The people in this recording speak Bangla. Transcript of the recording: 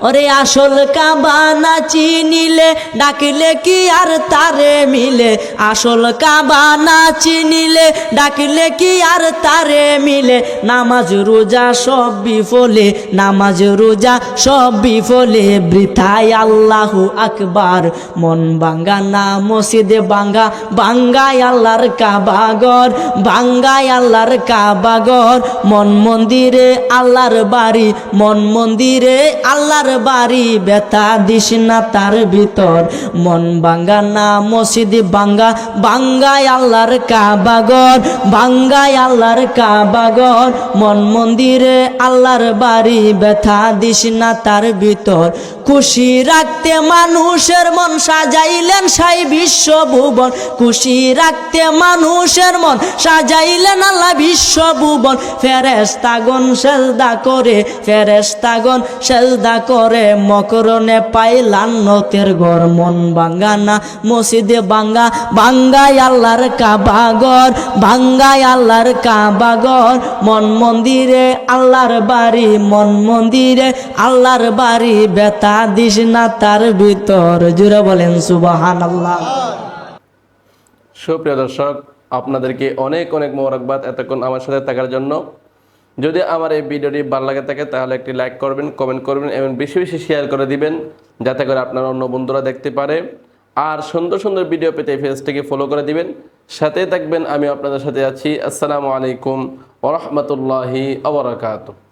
ওরে আসল কাবা না চিনিলে ডাকিলে কি আর তারে মিলে, আসল কাবা না চিনিলে ডাকিলে কি আর তারে মিলে। নামাজ রোজা সব বিফলে, নামাজ রোজা সব বিফলে, বৃথায় আল্লাহু আকবার। মন ভাঙ্গা না মসজিদে ভাঙ্গা, ভাঙ্গায় আল্লাহর কাবাগর, ভাঙ্গায় আল্লাহর কাবাগর। মন মন্দিরে আল্লাহর বাড়ি, মন মন্দিরে আল্লাহর বাড়ি, ব্যথা দিস না তার ভিতর। মন ভাঙ্গা না মসজিদ ভাঙ্গা, ভাঙ্গায় আল্লাহর কাবাগর, ভাঙ্গায় আল্লাহর কাবাগর। মন মন্দিরে আল্লাহর বাড়ি, ব্যথা দিস না তার ভিতর। খুশি রাখতে মানুষের মন সাজাইলেন সাই বিশ্বভুবন, খুশি রাখতে মানুষের মন সাজাইলেন আল্লাহ বিশ্বভুবন। ফেরেশতাগণ সেজদা করে, ফেরেশতাগণ সেজদা করে, মকরণে পাই লান্নতের ঘর। মন ভাঙ্গা না মসজিদে ভাঙ্গা, ভাঙ্গায় আল্লাহর কাবাগর, ভাঙ্গায় আল্লাহর কাবাগর। মন মন্দিরে আল্লাহর বাড়ি, মন মন্দিরে আল্লাহর বাড়ি, ব্যথা দিস না তার ভিতর। জুড়ে বলেন সুবহানাল্লাহ। সুপ্রিয় দর্শক, আপনাদেরকে অনেক অনেক মোবারকবাদ এতক্ষণ আমার সাথে থাকার জন্য। যদি আমার এই ভিডিওটি ভালো লাগে থাকে তাহলে একটি লাইক করবেন, কমেন্ট করবেন এবং বেশি বেশি শেয়ার করে দিবেন, যাতে করে আপনার অন্য বন্ধুরা দেখতে পারে। আর সুন্দর সুন্দর ভিডিও পেতে পেজটিকে ফলো করে দিবেন, সাথে থাকবেন। আমি আপনাদের সাথে আছি। আসসালামু আলাইকুম ওয়া রাহমাতুল্লাহি ওয়া বারাকাতুহু।